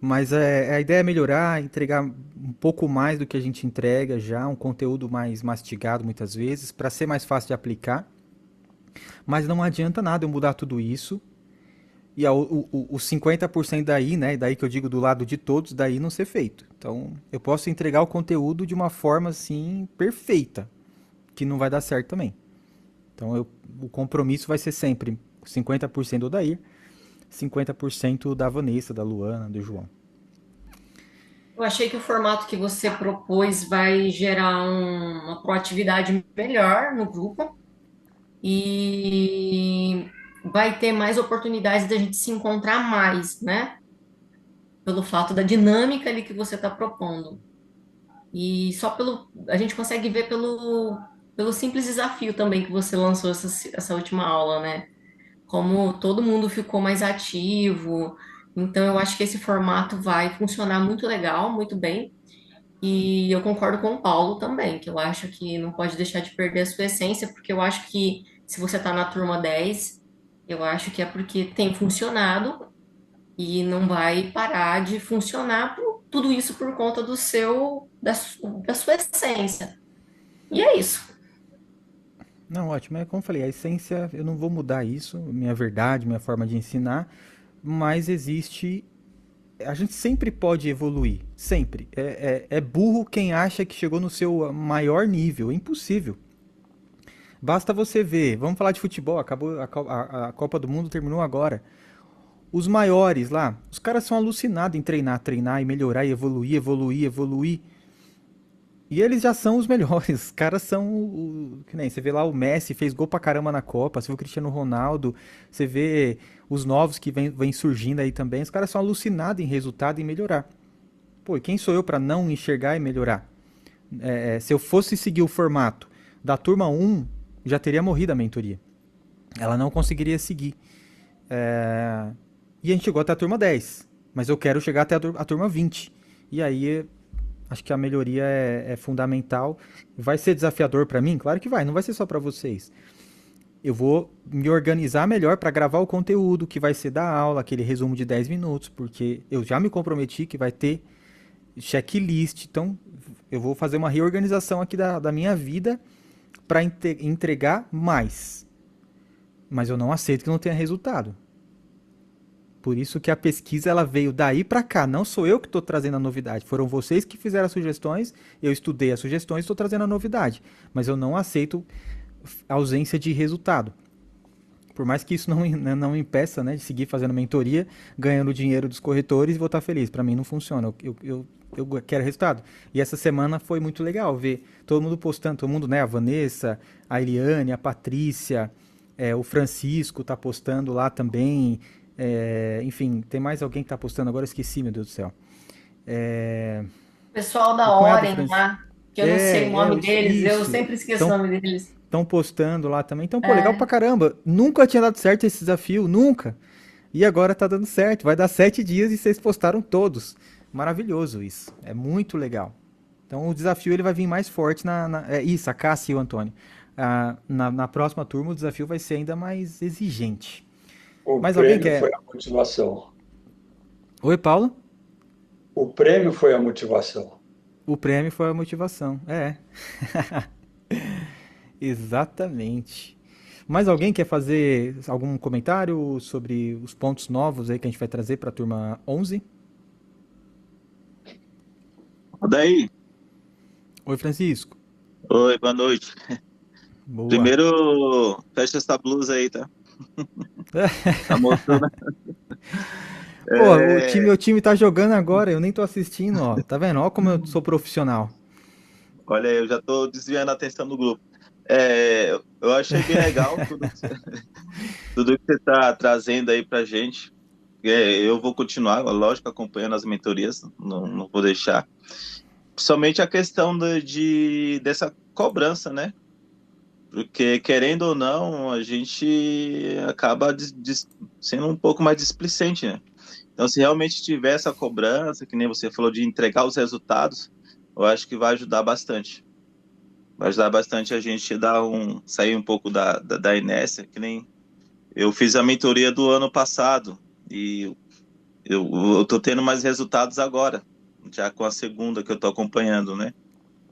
Mas a ideia é melhorar, entregar um pouco mais do que a gente entrega já, um conteúdo mais mastigado muitas vezes, para ser mais fácil de aplicar. Mas não adianta nada eu mudar tudo isso e os 50% daí, né? Daí que eu digo do lado de todos, daí não ser feito. Então eu posso entregar o conteúdo de uma forma assim perfeita, que não vai dar certo também. Então o compromisso vai ser sempre 50% do Dair, 50% da Vanessa, da Luana, do João. Eu achei que o formato que você propôs vai gerar uma proatividade melhor no grupo e vai ter mais oportunidades da gente se encontrar mais, né? Pelo fato da dinâmica ali que você está propondo. E só a gente consegue ver pelo simples desafio também que você lançou essa última aula, né? Como todo mundo ficou mais ativo. Então, eu acho que esse formato vai funcionar muito legal, muito bem. E eu concordo com o Paulo também, que eu acho que não pode deixar de perder a sua essência, porque eu acho que se você está na turma 10, eu acho que é porque tem funcionado e não vai parar de funcionar tudo isso por conta da sua essência. E é isso. Não, ótimo. É como eu falei, a essência, eu não vou mudar isso, minha verdade, minha forma de ensinar, mas existe. A gente sempre pode evoluir, sempre. É burro quem acha que chegou no seu maior nível, é impossível. Basta você ver, vamos falar de futebol, acabou a Copa do Mundo terminou agora. Os maiores lá, os caras são alucinados em treinar, treinar e melhorar e evoluir, evoluir, evoluir. E eles já são os melhores. Os caras são. Que nem você vê lá o Messi fez gol pra caramba na Copa. Você vê o Cristiano Ronaldo. Você vê os novos que vem surgindo aí também. Os caras são alucinados em resultado e melhorar. Pô, e quem sou eu pra não enxergar e melhorar? Se eu fosse seguir o formato da turma 1, já teria morrido a mentoria. Ela não conseguiria seguir. E a gente chegou até a turma 10. Mas eu quero chegar até a turma 20. E aí acho que a melhoria é fundamental. Vai ser desafiador para mim? Claro que vai, não vai ser só para vocês. Eu vou me organizar melhor para gravar o conteúdo que vai ser da aula, aquele resumo de 10 minutos, porque eu já me comprometi que vai ter checklist. Então, eu vou fazer uma reorganização aqui da minha vida para entregar mais. Mas eu não aceito que não tenha resultado. Por isso que a pesquisa ela veio daí para cá. Não sou eu que estou trazendo a novidade. Foram vocês que fizeram as sugestões. Eu estudei as sugestões e estou trazendo a novidade. Mas eu não aceito ausência de resultado. Por mais que isso não impeça, né, de seguir fazendo mentoria, ganhando dinheiro dos corretores e vou estar feliz. Para mim não funciona. Eu quero resultado. E essa semana foi muito legal ver todo mundo postando. Todo mundo, né? A Vanessa, a Eliane, a Patrícia, o Francisco está postando lá também. Enfim, tem mais alguém que tá postando agora? Eu esqueci, meu Deus do céu. Pessoal da O cunhado Oren Francisco. lá, que eu não sei o nome deles, eu Isso. sempre esqueço o nome deles. Estão postando lá também. Então, pô, legal pra caramba. Nunca tinha dado certo esse desafio, nunca. E agora tá dando certo. Vai dar 7 dias e vocês postaram todos. Maravilhoso isso. É muito legal. Então o desafio ele vai vir mais forte isso, a Cássia e o Antônio. Na próxima turma o desafio vai ser ainda mais exigente. O Mas alguém prêmio quer... foi a motivação. Oi, Paulo? O prêmio foi a motivação. O prêmio foi a motivação. Exatamente. Mais alguém quer fazer algum comentário sobre os pontos novos aí que a gente vai trazer para a turma 11? Daí, Oi, Francisco. oi, boa noite. Boa. Primeiro, fecha essa blusa aí, tá? Tá mostrando. Pô, meu time tá jogando agora, eu nem tô assistindo, ó. Tá vendo? Ó como eu sou profissional. Olha, eu já estou desviando a atenção do grupo. Eu achei bem legal tudo que você está trazendo aí para gente. Eu vou continuar, lógico, acompanhando as mentorias, não vou deixar. Principalmente a questão dessa cobrança, né? Porque, querendo ou não, a gente acaba sendo um pouco mais displicente, né? Então, se realmente tiver essa cobrança, que nem você falou, de entregar os resultados, eu acho que vai ajudar bastante. Vai ajudar bastante a gente sair um pouco da inércia, que nem eu fiz a mentoria do ano passado e eu tô tendo mais resultados agora, já com a segunda que eu tô acompanhando, né?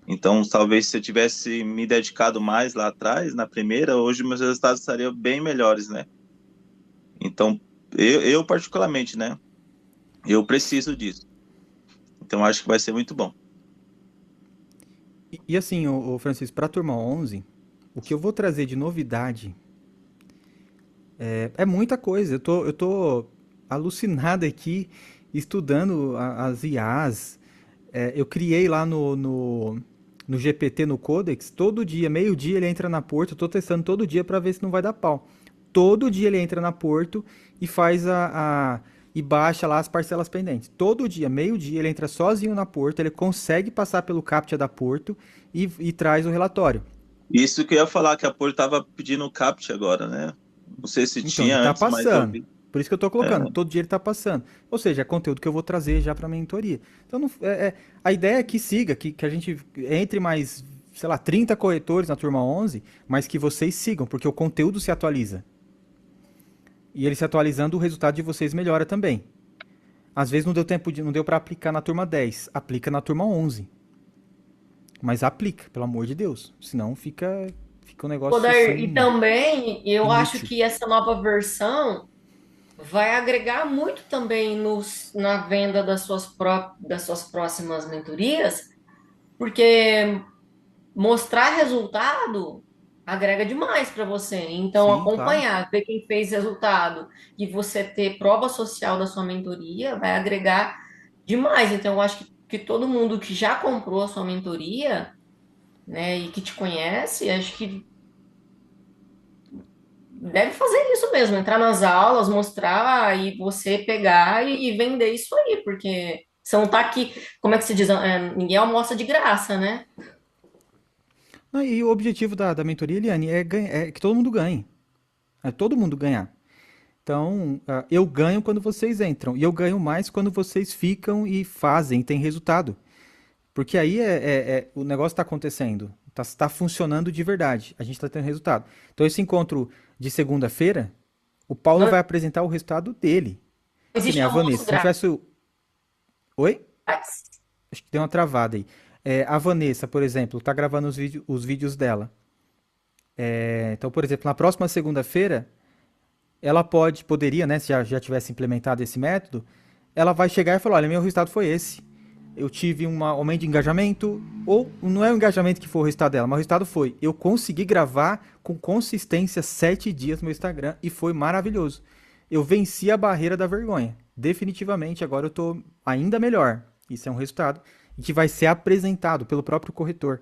Então, talvez se eu tivesse me dedicado mais lá atrás, na primeira, hoje meus resultados estariam bem melhores, né? Então, eu particularmente, né? Eu preciso disso. Então, acho que vai ser muito bom. E assim, o Francisco, para a turma 11, o que eu vou trazer de novidade é muita coisa. Eu tô alucinado aqui estudando as IAs. Eu criei lá no GPT, no Codex, todo dia, meio-dia ele entra na Porto. Eu tô testando todo dia para ver se não vai dar pau. Todo dia ele entra na Porto e faz e baixa lá as parcelas pendentes. Todo dia, meio-dia, ele entra sozinho na Porto, ele consegue passar pelo CAPTCHA da Porto e traz o relatório. Isso que eu ia falar, que a Porto estava pedindo o CAPTCHA agora, né? Não sei se Então, tinha ele tá antes, mas eu passando. vi. Por isso que eu tô É, colocando. Todo dia ele tá passando. Ou seja, é conteúdo que eu vou trazer já pra mentoria. Então, a ideia é que siga, que a gente entre mais, sei lá, 30 corretores na turma 11, mas que vocês sigam, porque o conteúdo se atualiza. E ele se atualizando, o resultado de vocês melhora também. Às vezes não deu para aplicar na turma 10, aplica na turma 11. Mas aplica, pelo amor de Deus. Senão fica um negócio Odair, e sem também eu acho inútil. que essa nova versão vai agregar muito também na venda das suas próximas mentorias, porque mostrar resultado agrega demais para você. Então, Sim, claro. acompanhar, ver quem fez resultado e você ter prova social da sua mentoria vai agregar demais. Então, eu acho que todo mundo que já comprou a sua mentoria, né, e que te conhece, acho que deve fazer isso mesmo, entrar nas aulas, mostrar e você pegar e vender isso aí, porque você não tá aqui, como é que se diz? Ninguém almoça de graça, né? Não, e o objetivo da mentoria, Eliane, é que todo mundo ganhe. É todo mundo ganhar. Então, eu ganho quando vocês entram. E eu ganho mais quando vocês ficam e fazem, tem resultado. Porque aí o negócio está acontecendo. Tá funcionando de verdade. A gente está tendo resultado. Então, esse encontro de segunda-feira, o Paulo Não vai apresentar o resultado dele. Que nem existe a almoço Vanessa. Se não tivesse o. Oi? grátis. Acho que deu uma travada aí. A Vanessa, por exemplo, tá gravando os vídeos dela. Então, por exemplo, na próxima segunda-feira, ela poderia, né, se já tivesse implementado esse método, ela vai chegar e falar, olha, meu resultado foi esse. Eu tive um aumento de engajamento, ou não é o engajamento que foi o resultado dela, mas o resultado foi, eu consegui gravar com consistência 7 dias no meu Instagram e foi maravilhoso. Eu venci a barreira da vergonha. Definitivamente, agora eu tô ainda melhor. Isso é um resultado e que vai ser apresentado pelo próprio corretor.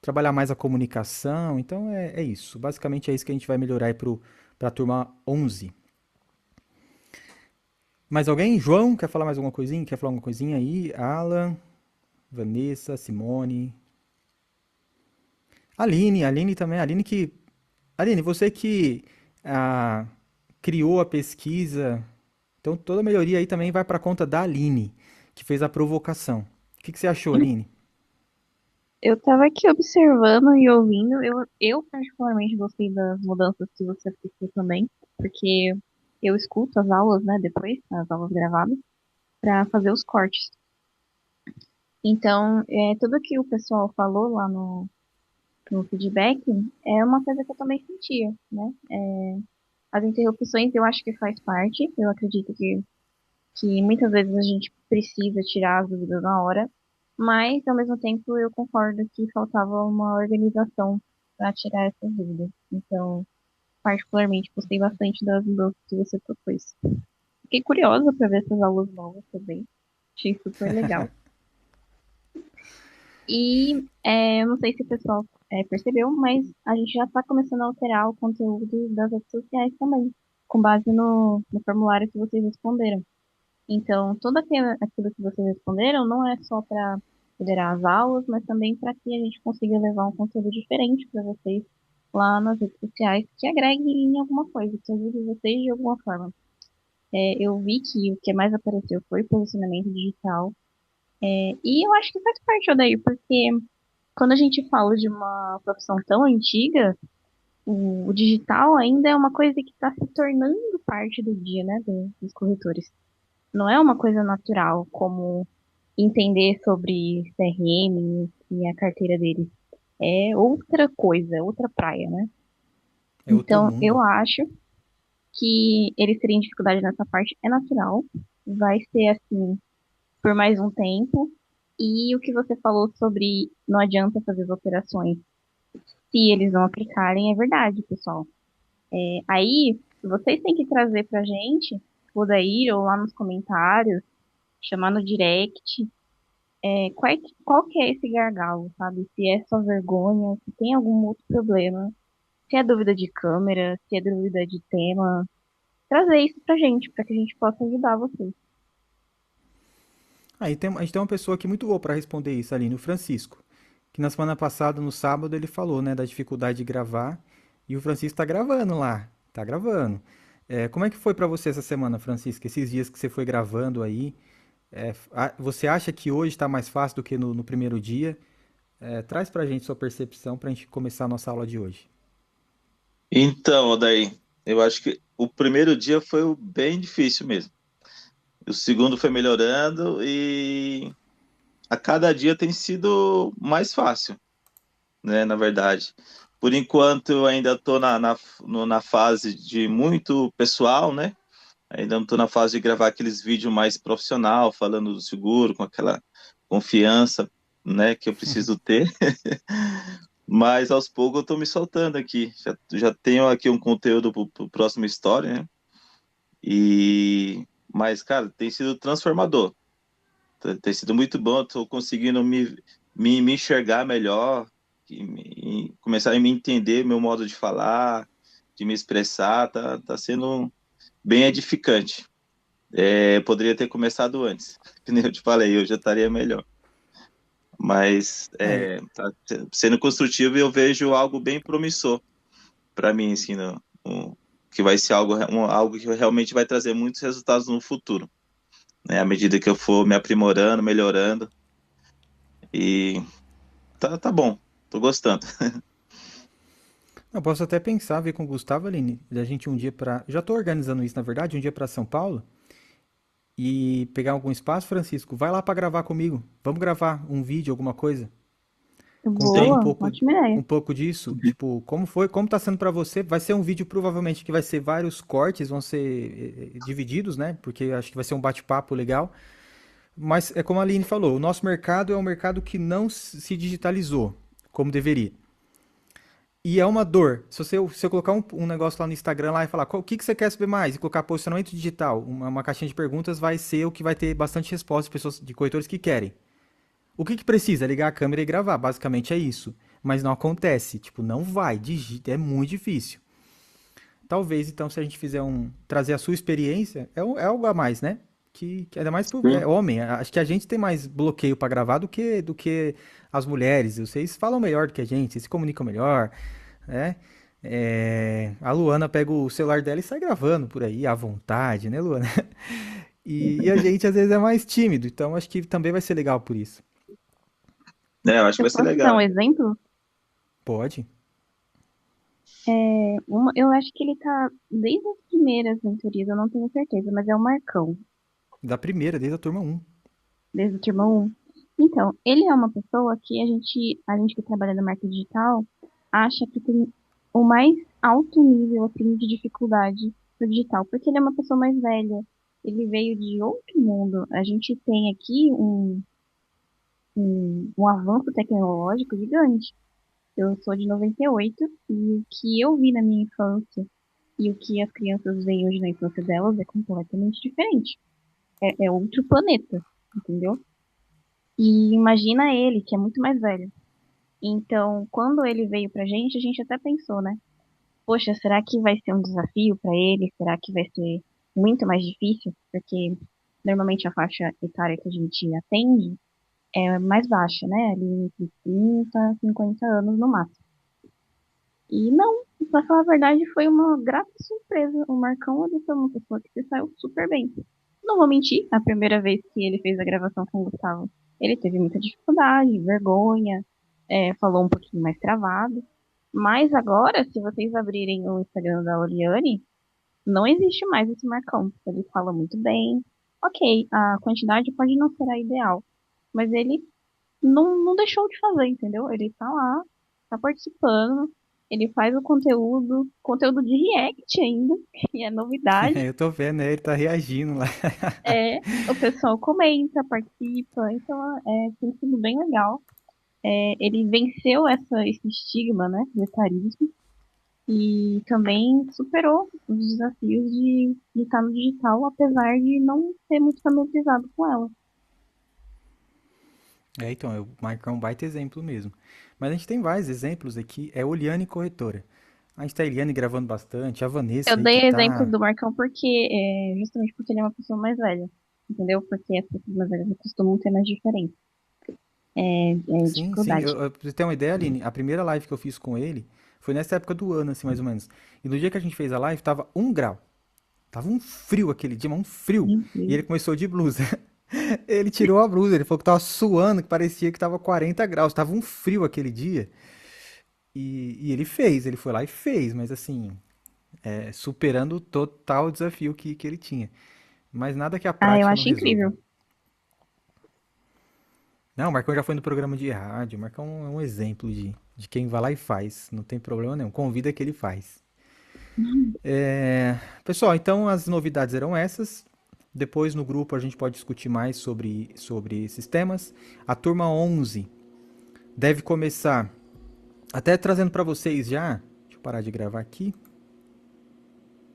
Trabalhar mais a comunicação, então é isso. Basicamente é isso que a gente vai melhorar aí para a turma 11. Mais alguém? João, quer falar mais alguma coisinha? Quer falar alguma coisinha aí? Alan, Vanessa, Simone. Aline também. Aline, você que ah, criou a pesquisa, então toda a melhoria aí também vai para conta da Aline, que fez a provocação. O que você achou, Aline? Eu tava aqui observando e ouvindo. Eu particularmente gostei das mudanças que você aplicou também, porque eu escuto as aulas, né, depois, as aulas gravadas, para fazer os cortes. Então, tudo que o pessoal falou lá no feedback é uma coisa que eu também sentia, né? As interrupções eu acho que faz parte. Eu acredito que muitas vezes a gente precisa tirar as dúvidas na hora, mas ao mesmo tempo eu concordo que faltava uma organização para tirar essas dúvidas. Então, particularmente, gostei bastante das mudanças que você propôs. Fiquei curiosa para ver essas aulas novas também. Achei super legal. E eu não sei se o pessoal percebeu, mas a gente já está começando a alterar o conteúdo das redes sociais também, com base no formulário que vocês responderam. Então, aquilo que vocês responderam não é só para liderar as aulas, mas também para que a gente consiga levar um conteúdo diferente para vocês lá nas redes sociais, que agregue em alguma coisa, que ajude vocês de alguma forma. Eu vi que o que mais apareceu foi posicionamento digital, e eu acho que faz parte, Odair, porque quando a gente fala de uma profissão tão antiga, o digital ainda é uma coisa que está se tornando parte do dia, né, dos corretores. Não é uma coisa natural, como entender sobre CRM e a carteira deles. É outra coisa, é outra praia, né? É outro Então, eu mundo. acho que eles terem dificuldade nessa parte é natural. Vai ser assim por mais um tempo. E o que você falou sobre não adianta fazer as operações se eles não aplicarem, é verdade, pessoal. Aí, vocês têm que trazer pra gente, o Daí ou lá nos comentários, chamar no direct, qual que é esse gargalo, sabe? Se é só vergonha, se tem algum outro problema, se é dúvida de câmera, se é dúvida de tema, trazer isso pra gente, pra que a gente possa ajudar vocês. Aí a gente tem uma pessoa aqui muito boa para responder isso, Aline, o Francisco. Que na semana passada, no sábado, ele falou, né, da dificuldade de gravar. E o Francisco tá gravando lá. Tá gravando. Como é que foi para você essa semana, Francisco? Esses dias que você foi gravando aí. Você acha que hoje está mais fácil do que no primeiro dia? Traz pra gente sua percepção pra gente começar a nossa aula de hoje. Então, daí, eu acho que o primeiro dia foi bem difícil mesmo. O segundo foi melhorando e a cada dia tem sido mais fácil, né? Na verdade. Por enquanto, eu ainda estou na fase de muito pessoal, né? Ainda não estou na fase de gravar aqueles vídeos mais profissional, falando do seguro, com aquela confiança, né, que eu preciso ter. Mas aos poucos eu estou me soltando aqui. Já tenho aqui um conteúdo para o próximo story, né? Mas, cara, tem sido transformador. Tem sido muito bom. Estou conseguindo me enxergar melhor, começar a me entender, meu modo de falar, de me expressar. Tá sendo bem edificante. Poderia ter começado antes. Que nem eu te falei, eu já estaria melhor. Mas É, tá sendo construtivo e eu vejo algo bem promissor para mim, assim, que vai ser algo que realmente vai trazer muitos resultados no futuro, né? À medida que eu for me aprimorando, melhorando. E tá bom, tô gostando. eu posso até pensar, ver com o Gustavo, Aline, da gente um dia pra. Já tô organizando isso, na verdade, um dia pra São Paulo e pegar algum espaço, Francisco. Vai lá pra gravar comigo. Vamos gravar um vídeo, alguma coisa. Contando Sim. Boa, ótima ideia. um pouco disso, tipo, como foi, como tá sendo pra você? Vai ser um vídeo provavelmente que vai ser vários cortes, vão ser divididos, né? Porque acho que vai ser um bate-papo legal. Mas é como a Aline falou, o nosso mercado é um mercado que não se digitalizou como deveria. E é uma dor. Se eu colocar um negócio lá no Instagram lá e falar o que você quer saber mais e colocar posicionamento digital, uma caixinha de perguntas vai ser o que vai ter bastante resposta de pessoas, de corretores que querem. O que precisa? Ligar a câmera e gravar. Basicamente é isso. Mas não acontece. Tipo, não vai. Digita. É muito difícil. Talvez, então, se a gente fizer trazer a sua experiência, é algo a mais, né? Que ainda mais pro Sim. homem. Acho que a gente tem mais bloqueio para gravar do que as mulheres. Vocês falam melhor do que a gente, vocês se comunicam melhor, né? A Luana pega o celular dela e sai gravando por aí, à vontade, né, Luana? E a gente às vezes é mais tímido, então acho que também vai ser legal por isso. Eu acho que Se eu vai ser posso dar um legal. exemplo, Pode? eu acho que ele tá desde as primeiras mentorias, eu não tenho certeza, mas é o Marcão, Da primeira, desde a turma um. desde o Turma 1. Então, ele é uma pessoa que a gente que trabalha na marca digital, acha que tem o mais alto nível, assim, de dificuldade no digital, porque ele é uma pessoa mais velha. Ele veio de outro mundo. A gente tem aqui um avanço tecnológico gigante. Eu sou de 98 e o que eu vi na minha infância e o que as crianças veem hoje na infância delas é completamente diferente. É outro planeta, entendeu? E imagina ele, que é muito mais velho. Então, quando ele veio pra gente, a gente até pensou, né? Poxa, será que vai ser um desafio pra ele? Será que vai ser muito mais difícil? Porque normalmente a faixa etária que a gente atende é mais baixa, né? Ali entre 30 e 50 anos no máximo. E não, pra falar a verdade, foi uma grata surpresa. O Marcão, ele foi uma pessoa que se saiu super bem. Não vou mentir, a primeira vez que ele fez a gravação com o Gustavo, ele teve muita dificuldade, vergonha, falou um pouquinho mais travado. Mas agora, se vocês abrirem o Instagram da Oriane, não existe mais esse Marcão. Ele fala muito bem. Ok, a quantidade pode não ser a ideal, mas ele não deixou de fazer, entendeu? Ele tá lá, tá participando, ele faz o conteúdo de react ainda, que é novidade. Eu tô vendo, né? Ele tá reagindo lá. É, o pessoal comenta, participa, então tem sido bem legal. Ele venceu esse estigma, né, do etarismo e também superou os desafios de estar no digital, apesar de não ser muito familiarizado com ela. Então, o Marcão é um baita exemplo mesmo. Mas a gente tem vários exemplos aqui. É Oliane Corretora. A gente tá a Eliane gravando bastante, a Eu Vanessa aí que dei exemplos tá. do Marcão porque, justamente porque ele é uma pessoa mais velha, entendeu? Porque as pessoas mais velhas costumam ter mais diferença, Sim, sim. dificuldade. Pra você ter uma ideia, Aline, a primeira live que eu fiz com ele foi nessa época do ano, assim, mais ou menos. E no dia que a gente fez a live, tava 1 grau. Tava um frio aquele dia, mas um frio. Meu E Deus. ele começou de blusa. Ele tirou a blusa, ele falou que tava suando, que parecia que tava 40 graus. Tava um frio aquele dia. E ele fez, ele foi lá e fez, mas assim, superando o total desafio que ele tinha. Mas nada que a Ah, eu prática não acho resolva. incrível. Não, o Marcão já foi no programa de rádio. O Marcão é um exemplo de quem vai lá e faz. Não tem problema nenhum. Convida que ele faz. Pessoal, então as novidades eram essas. Depois no grupo a gente pode discutir mais sobre esses temas. A turma 11 deve começar, até trazendo para vocês já. Deixa eu parar de gravar aqui.